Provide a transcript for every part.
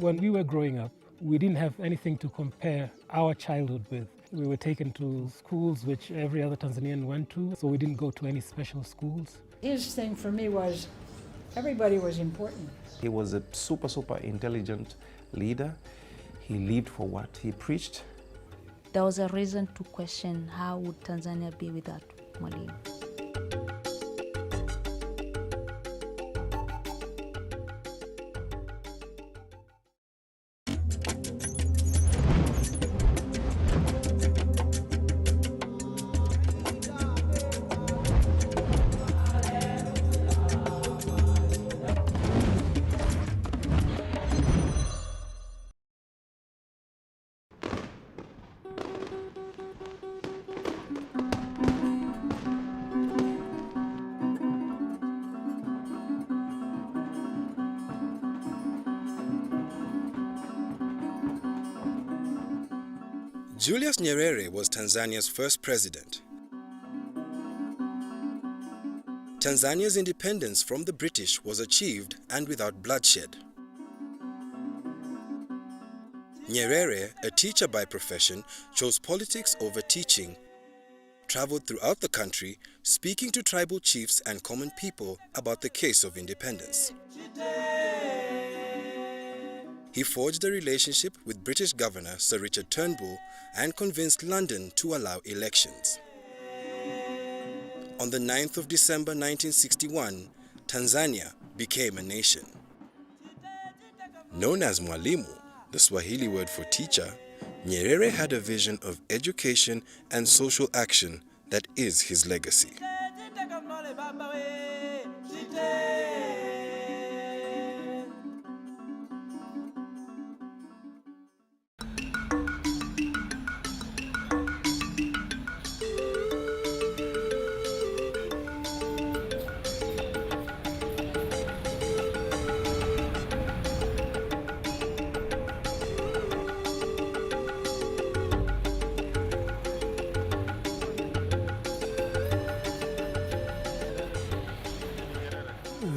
When we were growing up, we didn't have anything to compare our childhood with. We were taken to schools which every other Tanzanian went to, so we didn't go to any special schools. His thing for me was everybody was important. He was a super intelligent leader. He lived for what he preached. There was a reason to question how would Tanzania be without Mwalimu. Julius Nyerere was Tanzania's first president. Tanzania's independence from the British was achieved and without bloodshed. Nyerere, a teacher by profession, chose politics over teaching, traveled throughout the country, speaking to tribal chiefs and common people about the case of independence. He forged a relationship with British Governor Sir Richard Turnbull and convinced London to allow elections. On the 9th of December 1961, Tanzania became a nation. Known as Mwalimu, the Swahili word for teacher, Nyerere had a vision of education and social action that is his legacy.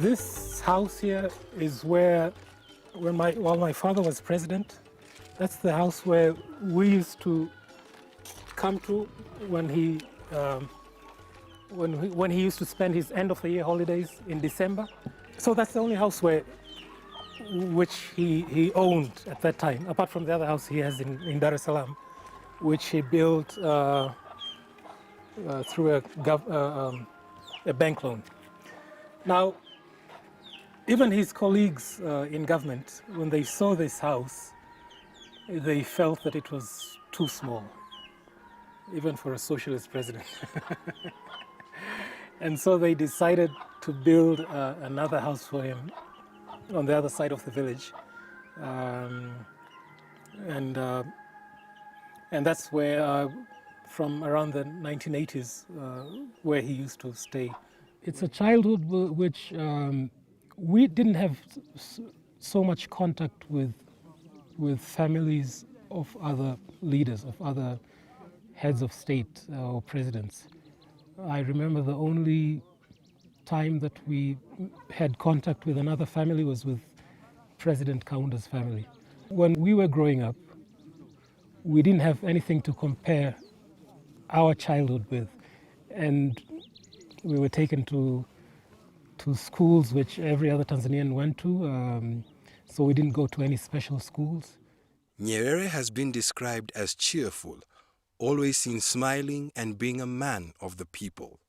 This house here is where, while my father was president, that's the house where we used to come to when he used to spend his end of the year holidays in December. So that's the only house which he owned at that time, apart from the other house he has in Dar es Salaam, which he built through a bank loan. Now, even his colleagues in government, when they saw this house, they felt that it was too small, even for a socialist president. And so they decided to build another house for him on the other side of the village. And that's where, from around the 1980s, where he used to stay. It's a childhood which we didn't have so much contact with families of other leaders, of other heads of state or presidents. I remember the only time that we had contact with another family was with President Kaunda's family. When we were growing up, we didn't have anything to compare our childhood with, and we were taken to schools which every other Tanzanian went to, so we didn't go to any special schools. Nyerere has been described as cheerful, always seen smiling and being a man of the people.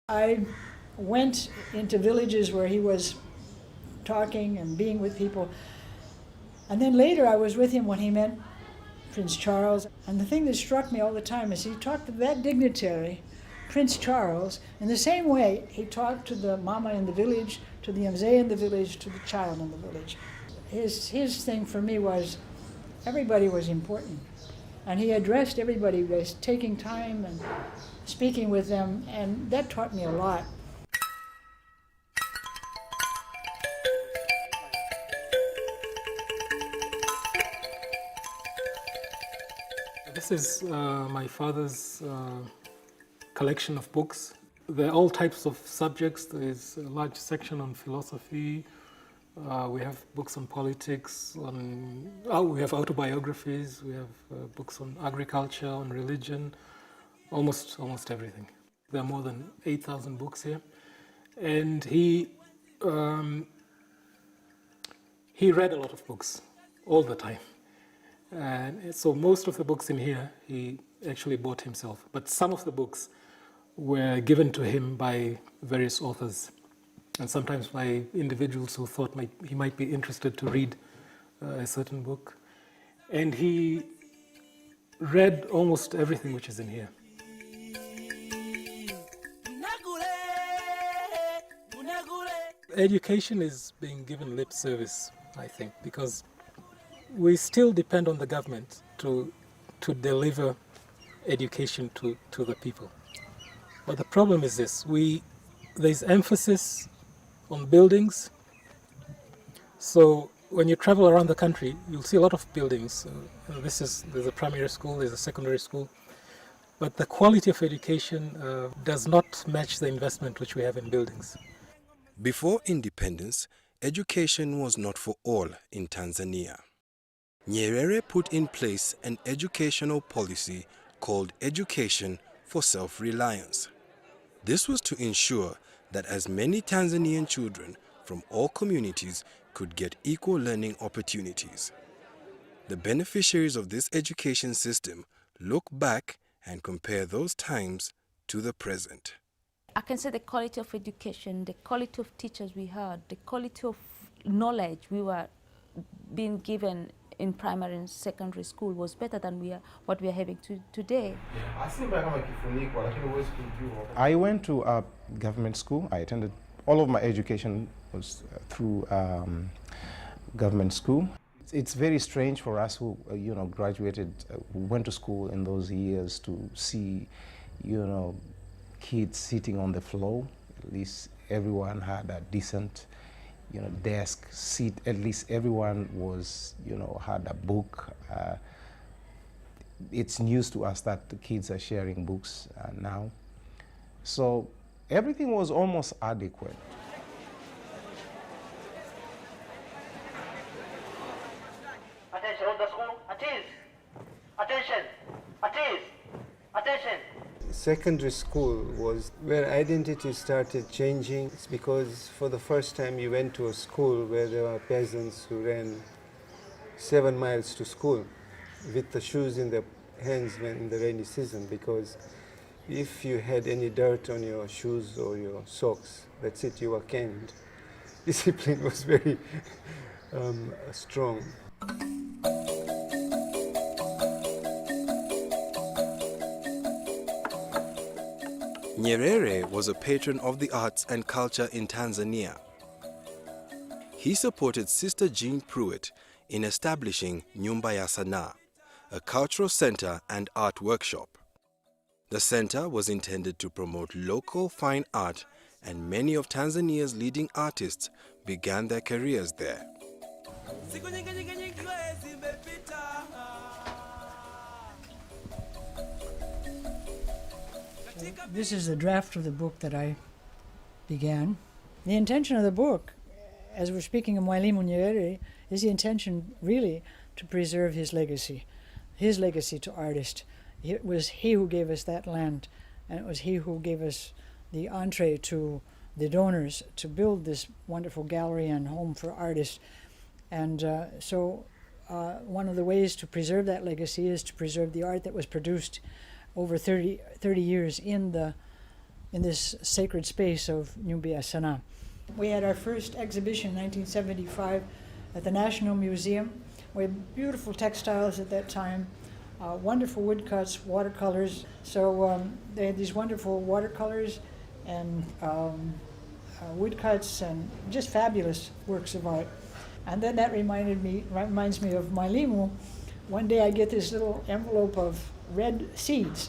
I went into villages where he was talking and being with people. And then later I was with him when he met Prince Charles. And the thing that struck me all the time is he talked to that dignitary, Prince Charles, in the same way he talked to the mama in the village, to the mzee in the village, to the child in the village. His thing for me was everybody was important. And he addressed everybody by taking time and speaking with them, and that taught me a lot. This is my father's collection of books. There are all types of subjects. There's a large section on philosophy, We have books on politics, we have autobiographies, we have books on agriculture, on religion, almost everything. There are more than 8,000 books here. And he read a lot of books all the time. And so most of the books in here he actually bought himself. But some of the books were given to him by various authors, and sometimes by individuals who thought he might be interested to read a certain book. And he read almost everything which is in here. Education is being given lip service, I think, because we still depend on the government to deliver education to the people. But the problem is this: there's emphasis on buildings. So when you travel around the country, you'll see a lot of buildings. There's a primary school, there's a secondary school, but the quality of education does not match the investment which we have in buildings. Before independence, education was not for all in Tanzania. Nyerere put in place an educational policy called Education for Self-Reliance. This was to ensure that as many Tanzanian children from all communities could get equal learning opportunities. The beneficiaries of this education system look back and compare those times to the present. I can say the quality of education, the quality of teachers we had, the quality of knowledge we were being given in primary and secondary school was better than what we are having today. I went to a government school. I attended, all of my education was through government school. It's very strange for us who graduated, went to school in those years to see, kids sitting on the floor. At least everyone had a decent, desk, seat. At least everyone was, had a book. It's news to us that the kids are sharing books now. So everything was almost adequate. Attention on the school, at ease. Attention, at ease. Attention. Secondary school was where identity started changing. It's because for the first time you went to a school where there were peasants who ran 7 miles to school with the shoes in their hands when in the rainy season, because if you had any dirt on your shoes or your socks, that's it, you were caned. Discipline was very strong. Nyerere was a patron of the arts and culture in Tanzania. He supported Sister Jean Pruitt in establishing Nyumba ya Sanaa, a cultural center and art workshop. The center was intended to promote local fine art, and many of Tanzania's leading artists began their careers there. This is the draft of the book that I began. The intention of the book, as we're speaking of Mwalimu Nyerere, is the intention really to preserve his legacy to artists. It was he who gave us that land, and it was he who gave us the entree to the donors to build this wonderful gallery and home for artists. And so one of the ways to preserve that legacy is to preserve the art that was produced over 30 years in this sacred space of Nyumba ya Sanaa. We had our first exhibition in 1975 at the National Museum. We had beautiful textiles at that time, wonderful woodcuts, watercolors. So they had these wonderful watercolors and woodcuts and just fabulous works of art. And then that reminds me of Mwalimu. One day I get this little envelope of red seeds,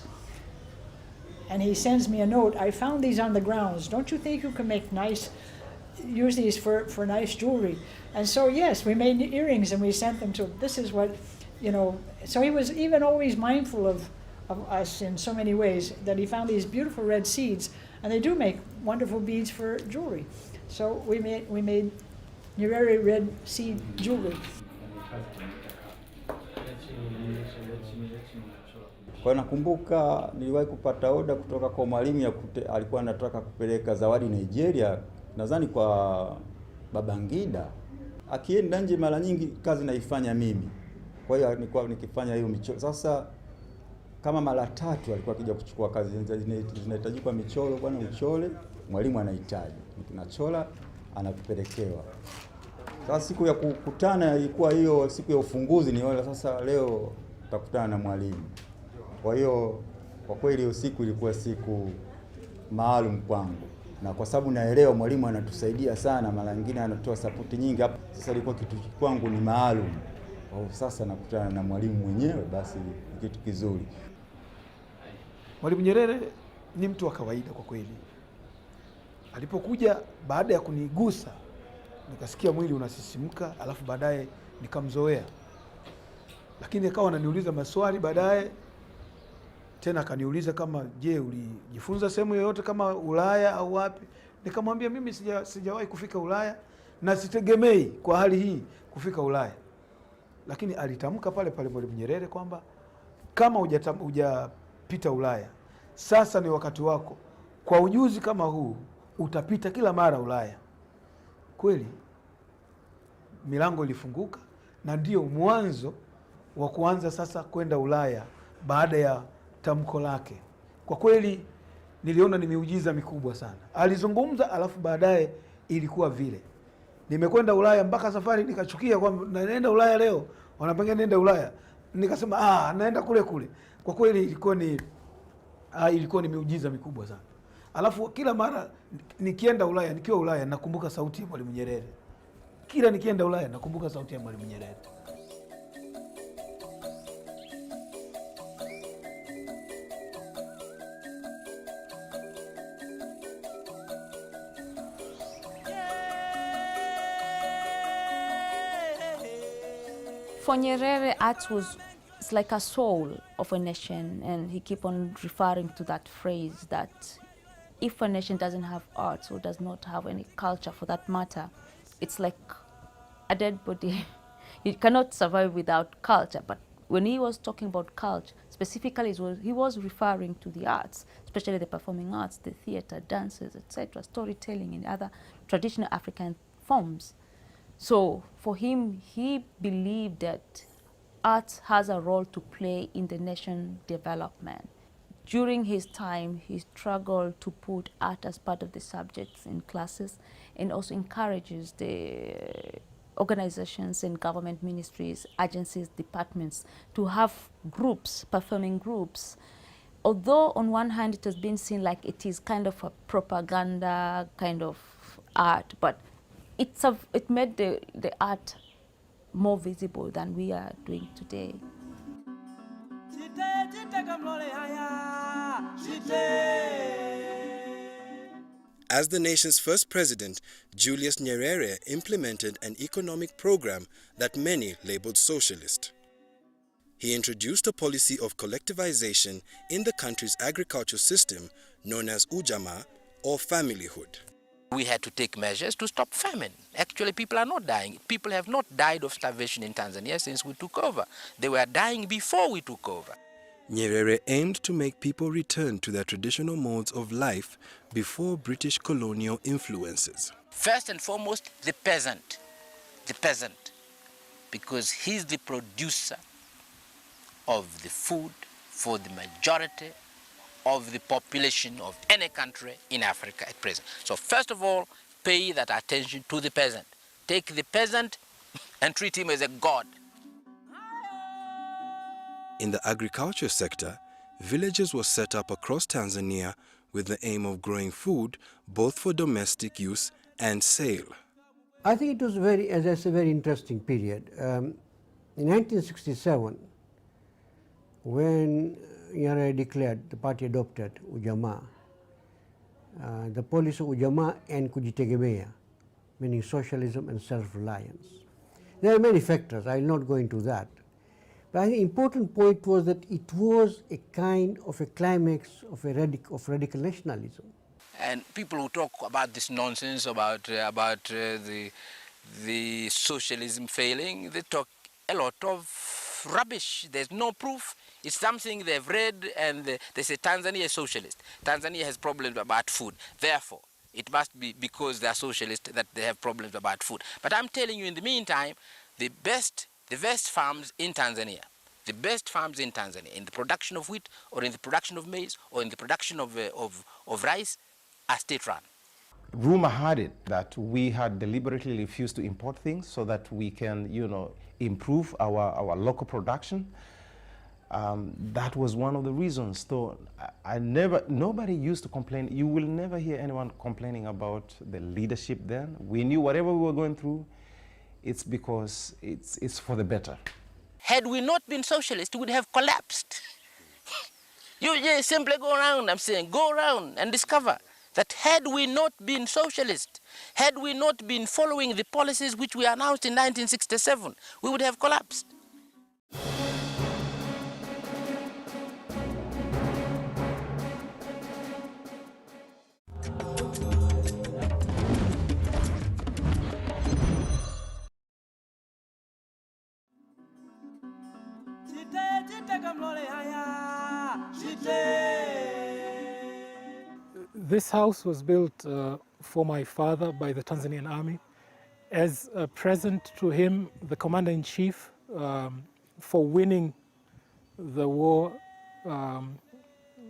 and he sends me a note. I found these on the grounds. Don't you think you can use these for nice jewelry? And so yes, we made earrings and we sent them to him. This is what, so he was even always mindful of us in so many ways, that he found these beautiful red seeds, and they do make wonderful beads for jewelry. So we made Nyerere Red Sea Jewelry. Kwa nakumbuka niliwahi kupata oda kutoka kwa mwalimu alikuwa anataka kupeleka zawadi Nigeria, nadhani kwa Babangida. Akienda nje mara nyingi kazi naifanya mimi. Kwa hiyo nilikuwa nikifanya hiyo michoro. Sasa kama mara 3 alikuwa akija kuchukua kazi zinahitajika michoro, bwana uchole, mwalimu anahitaji. Tunachora anakupelekewa. Sasa siku ya kukutana ilikuwa hiyo siku ya ufunguzi, ni wala sasa leo tutakutana na mwalimu. Kwa hiyo kwa kweli hiyo siku ilikuwa siku maalum kwangu, na kwa sababu naelewa mwalimu anatusaidia sana, mara nyingine anatoa support nyingi hapa. Sasa ilikuwa kitu kwangu ni maalum. Kwa sasa nakutana na mwalimu mwenyewe, basi ni kitu kizuri. Mwalimu Nyerere ni mtu wa kawaida kwa kweli. Alipokuja baada ya kunigusa nikasikia mwili unasisimka, alafu baadaye nikamzoea. Lakini akawa ananiuliza maswali baadaye. Tena akaniuliza kama je, ulijifunza sehemu yoyote kama Ulaya au wapi? Nikamwambia mimi sijawahi kufika Ulaya na sitegemei kwa hali hii kufika Ulaya. Lakini alitamka pale pale Mwalimu Nyerere kwamba kama hujapita Ulaya, sasa ni wakati wako. Kwa ujuzi kama huu utapita kila mara Ulaya. Kweli milango ilifunguka na ndio mwanzo wa kuanza sasa kwenda Ulaya baada ya tamko lake. Kwa kweli niliona ni miujiza mikubwa sana. Alizungumza alafu baadaye ilikuwa vile. Nimekwenda Ulaya mpaka safari nikachukia kwamba naenda Ulaya leo, wanapanga nenda Ulaya. Nikasema naenda kule kule. Kwa kweli ilikuwa ni miujiza mikubwa sana. Alafu kila mara nikienda Ulaya, nikiwa Ulaya nakumbuka sauti ya Mwalimu Nyerere. Kila nikienda Ulaya nakumbuka sauti ya Mwalimu Nyerere. For Nyerere, art was like a soul of a nation, and he keep on referring to that phrase that if a nation doesn't have art or does not have any culture for that matter, it's like a dead body. You cannot survive without culture. But when he was talking about culture, specifically he was referring to the arts, especially the performing arts, the theater, dances, etc., storytelling and other traditional African forms. So for him, he believed that art has a role to play in the nation development. During his time, he struggled to put art as part of the subjects in classes, and also encourages the organizations and government ministries, agencies, departments to have groups, performing groups. Although on one hand it has been seen like it is kind of a propaganda kind of art, but it made the art more visible than we are doing today. As the nation's first president, Julius Nyerere implemented an economic program that many labeled socialist. He introduced a policy of collectivization in the country's agricultural system known as ujamaa or familyhood. We had to take measures to stop famine. Actually, people are not dying. People have not died of starvation in Tanzania since we took over. They were dying before we took over. Nyerere aimed to make people return to their traditional modes of life before British colonial influences. First and foremost, the peasant, because he's the producer of the food for the majority of the population of any country in Africa at present. So first of all, pay that attention to the peasant. Take the peasant and treat him as a god. In the agriculture sector, villages were set up across Tanzania with the aim of growing food both for domestic use and sale. I think it was a very interesting period. In 1967, when Nyerere declared, the party adopted ujamaa, the policy of ujamaa and kujitegemea, meaning socialism and self-reliance. There are many factors, I will not go into that. But I think the important point was that it was a kind of a climax of radical nationalism. And people who talk about this nonsense about the the socialism failing. They talk a lot of rubbish. There's no proof. It's something they've read, and they say Tanzania is socialist. Tanzania has problems about food. Therefore, it must be because they are socialist that they have problems about food. But I'm telling you, in the meantime, the best farms in Tanzania, in the production of wheat, or in the production of maize, or in the production of rice, are state-run. Rumor had it that we had deliberately refused to import things so that we can, improve our local production. That was one of the reasons. So nobody used to complain. You will never hear anyone complaining about the leadership then. We knew whatever we were going through, it's because it's for the better. Had we not been socialist, we would have collapsed. You just simply go around and discover that had we not been socialist, had we not been following the policies which we announced in 1967, we would have collapsed. This house was built for my father by the Tanzanian army as a present to him, the commander-in-chief, for winning the war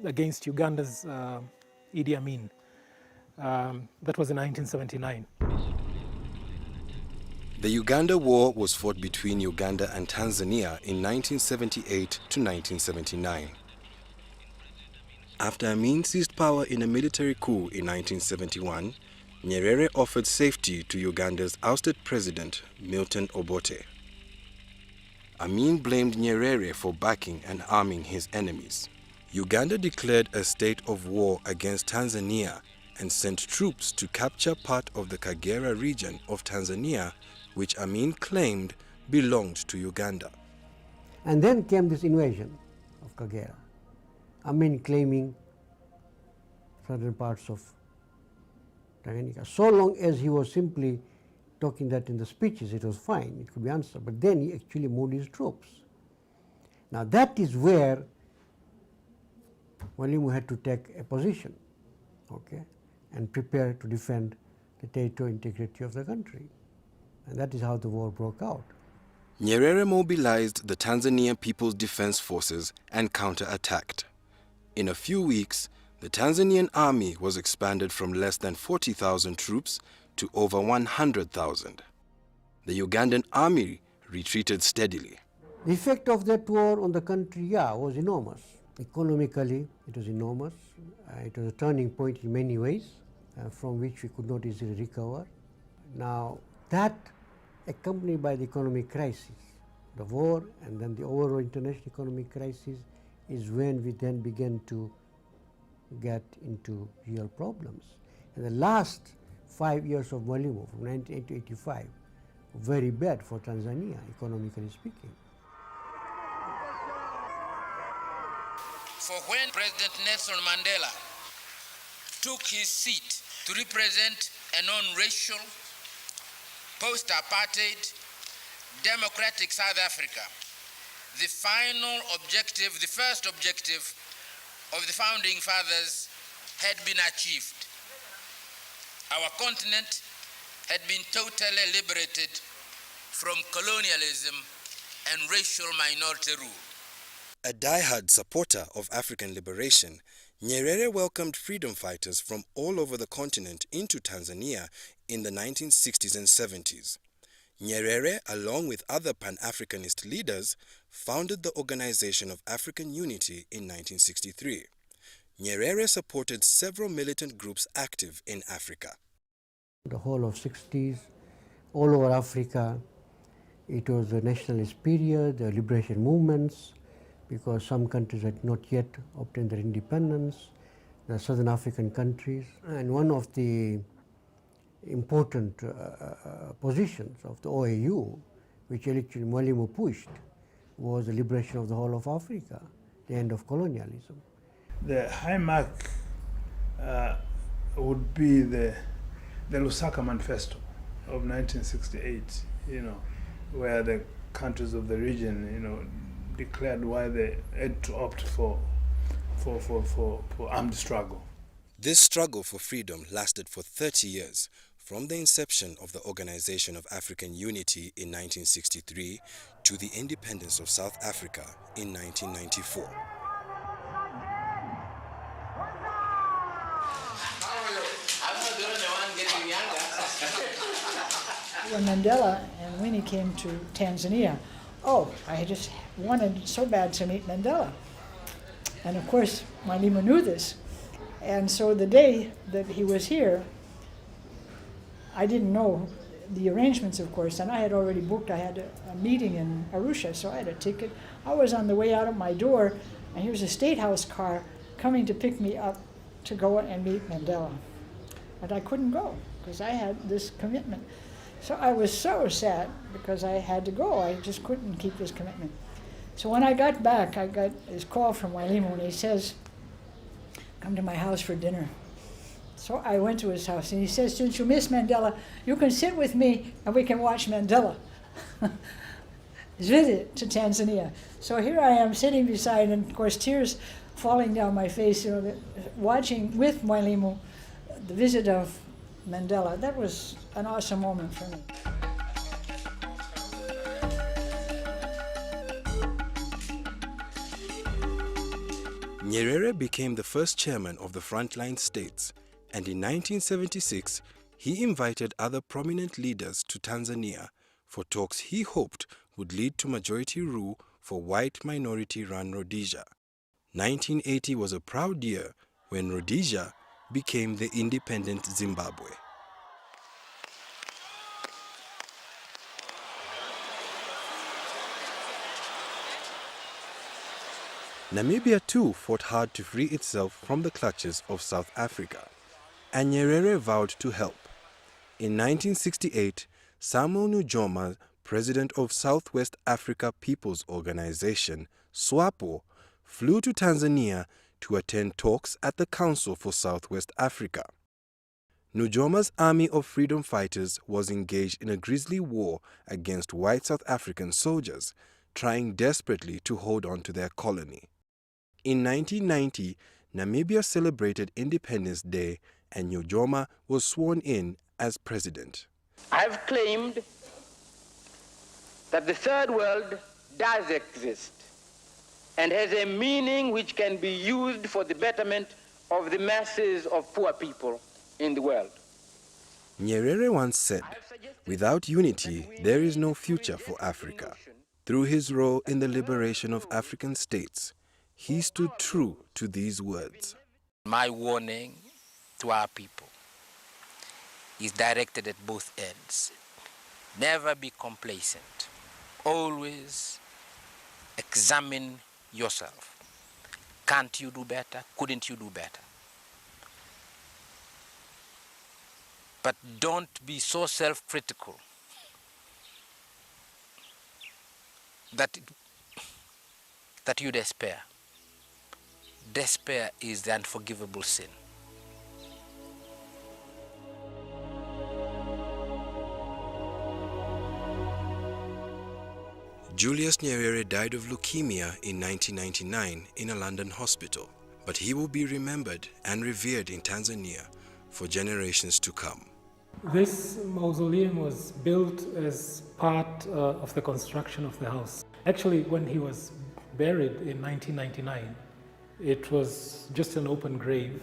against Uganda's Idi Amin. That was in 1979. The Uganda War was fought between Uganda and Tanzania in 1978 to 1979. After Amin seized power in a military coup in 1971, Nyerere offered safety to Uganda's ousted president, Milton Obote. Amin blamed Nyerere for backing and arming his enemies. Uganda declared a state of war against Tanzania and sent troops to capture part of the Kagera region of Tanzania, which Amin claimed belonged to Uganda. And then came this invasion of Kagera. Amin claiming certain parts of Tanganyika. So long as he was simply talking that in the speeches, it was fine, it could be answered. But then he actually moved his troops. Now that is where Mwalimu had to take a position, okay, and prepare to defend the territorial integrity of the country. And that is how the war broke out. Nyerere mobilized the Tanzanian People's Defense Forces and counterattacked. In a few weeks, the Tanzanian army was expanded from less than 40,000 troops to over 100,000. The Ugandan army retreated steadily. The effect of that war on the country, was enormous. Economically, it was enormous. It was a turning point in many ways, from which we could not easily recover. Now, that accompanied by the economic crisis, the war and then the overall international economic crisis, is when we then began to get into real problems. And the last 5 years of Mwalimu, from 1980 to 85, were very bad for Tanzania, economically speaking. For when President Nelson Mandela took his seat to represent a non-racial, post-apartheid, democratic South Africa, the final objective, the first objective of the founding fathers had been achieved. Our continent had been totally liberated from colonialism and racial minority rule. A die-hard supporter of African liberation, Nyerere welcomed freedom fighters from all over the continent into Tanzania in the 1960s and 70s. Nyerere, along with other Pan-Africanist leaders, founded the Organization of African Unity in 1963. Nyerere supported several militant groups active in Africa. The whole of 60s, all over Africa, it was the nationalist period, the liberation movements, because some countries had not yet obtained their independence, the southern African countries. And one of the important positions of the OAU, which actually Mwalimu pushed, was the liberation of the whole of Africa, the end of colonialism. The high mark would be the Lusaka Manifesto, of 1968, where the countries of the region, declared why they had to opt for armed struggle. This struggle for freedom lasted for 30 years, from the inception of the Organization of African Unity in 1963 to the independence of South Africa in 1994. When Mandela and Winnie came to Tanzania, I just wanted so bad to meet Mandela. And of course, Mwalimu knew this. And so the day that he was here, I didn't know the arrangements, of course, and I had already booked. I had a meeting in Arusha, so I had a ticket. I was on the way out of my door, and here's a State House car coming to pick me up to go and meet Mandela. And I couldn't go because I had this commitment. So I was so sad because I had to go. I just couldn't keep this commitment. So when I got back, I got this call from Mwalimu, and he says, "Come to my house for dinner." So I went to his house, and he says, "Since you miss Mandela, you can sit with me and we can watch Mandela." His visit to Tanzania. So here I am sitting beside, and of course tears falling down my face, watching with Mwalimu the visit of Mandela. That was an awesome moment for me. Nyerere became the first chairman of the Frontline States, and in 1976 he invited other prominent leaders to Tanzania for talks he hoped would lead to majority rule for white minority-run Rhodesia. 1980 was a proud year when Rhodesia became the independent Zimbabwe. Namibia too fought hard to free itself from the clutches of South Africa, and Nyerere vowed to help. In 1968, Samuel Nujoma, president of Southwest Africa People's Organization, SWAPO, flew to Tanzania to attend talks at the Council for Southwest Africa. Nujoma's army of freedom fighters was engaged in a grisly war against white South African soldiers, trying desperately to hold on to their colony. In 1990, Namibia celebrated Independence Day, and Nujoma was sworn in as president. I have claimed that the third world does exist and has a meaning which can be used for the betterment of the masses of poor people in the world. Nyerere once said, "Without unity, there is no future for Africa." Through his role in the liberation of African states, he stood true to these words. My warning to our people is directed at both ends. Never be complacent. Always examine yourself. Can't you do better? Couldn't you do better? But don't be so self-critical that you despair. Despair is the unforgivable sin. Julius Nyerere died of leukemia in 1999 in a London hospital, but he will be remembered and revered in Tanzania for generations to come. This mausoleum was built as part of the construction of the house. Actually, when he was buried in 1999, it was just an open grave.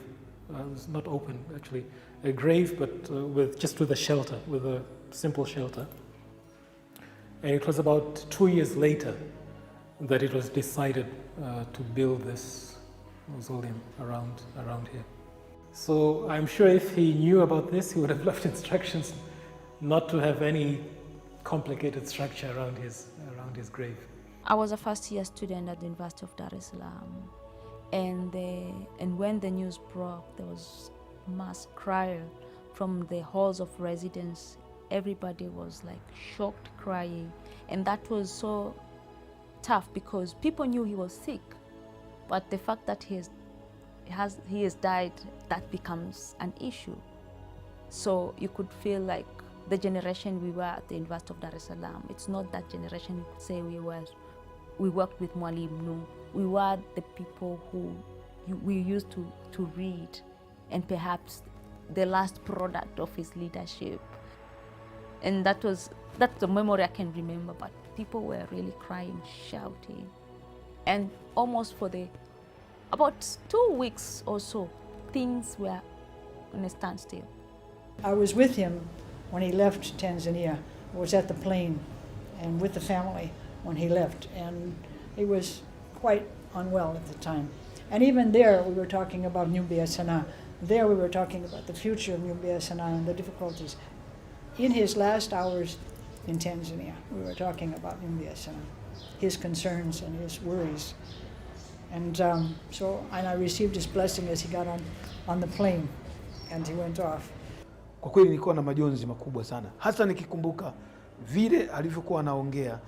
It was not open, actually, a grave, but with a shelter, with a simple shelter. And it was about 2 years later that it was decided to build this mausoleum around here. So I'm sure if he knew about this, he would have left instructions not to have any complicated structure around his grave. I was a first-year student at the University of Dar es Salaam, and when the news broke, there was mass cry from the halls of residence. Everybody was like shocked, crying, and that was so tough because people knew he was sick, but the fact that he has died, that becomes an issue. So you could feel like the generation we were at the University of Dar es Salaam. It's not that generation you could say we worked with Mwalimu. No, we were the people who we used to read, and perhaps the last product of his leadership. And that's the memory I can remember, but people were really crying, shouting. And almost for about 2 weeks or so, things were on a standstill. I was with him when he left Tanzania. I was at the plane and with the family when he left, and he was quite unwell at the time. And even there, we were talking about Nyumba ya Sanaa. There we were talking about the future of Nyumba ya Sanaa and the difficulties. In his last hours in Tanzania, we were talking about Nyumba ya Sanaa, his concerns and his worries. And and I received his blessing as he got on the plane and he went off. Kwa kweli nilikuwa na majonzi makubwa sana, hasa nikikumbuka vile alivyokuwa anaongea,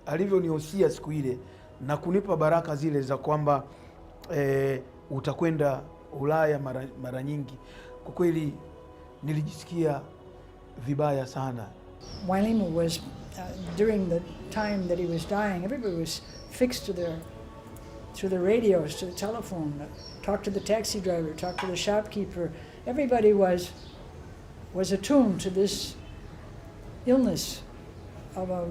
alivyonihusia siku ile na kunipa baraka zile za kwamba utakwenda Ulaya mara nyingi. Kwa kweli nilijisikia vibaya sana. Mwalimu was during the time that he was dying, everybody was fixed to the radios, to the telephone, talk to the taxi driver, talk to the shopkeeper. Everybody was attuned to this illness of a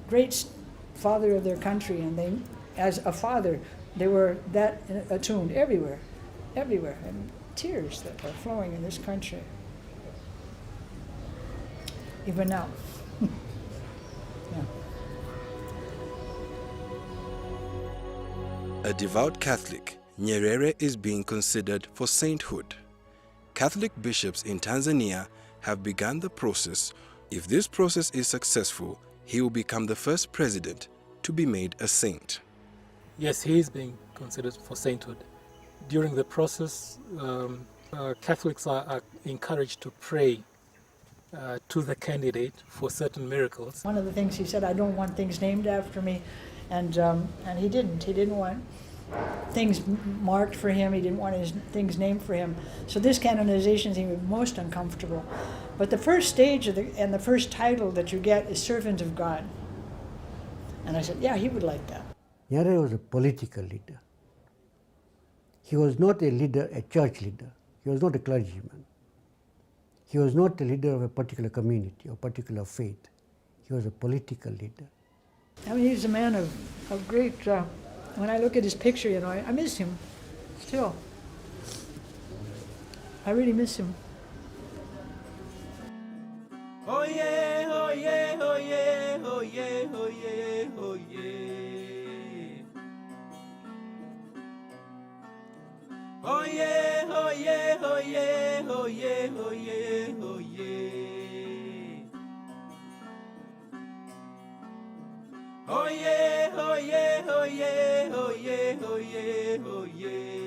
great father of their country, and they, as a father, they were that attuned everywhere, and tears that are flowing in this country, even now. Yeah. A devout Catholic, Nyerere is being considered for sainthood. Catholic bishops in Tanzania have begun the process. If this process is successful, he will become the first president to be made a saint. Yes, he is being considered for sainthood. During the process, Catholics are encouraged to pray to the candidate for certain miracles. One of the things he said, I don't want things named after me, and he didn't. He didn't want things marked for him. He didn't want his things named for him. So this canonization seemed most uncomfortable. But the first stage and the first title that you get is Servant of God. And I said, yeah, he would like that. Nyerere was a political leader. He was not a leader, a church leader. He was not a clergyman. He was not a leader of a particular community or particular faith. He was a political leader. I mean, he's a man of great, when I look at his picture, you know, I miss him still. I really miss him. Oh yeah, oh yeah, oh yeah, oh yeah, oh yeah, oh yeah. Oh yeah, oh yeah, oh yeah, oh yeah, oh yeah, oh yeah. Oh yeah, oh yeah, oh yeah, oh yeah, oh yeah, oh yeah.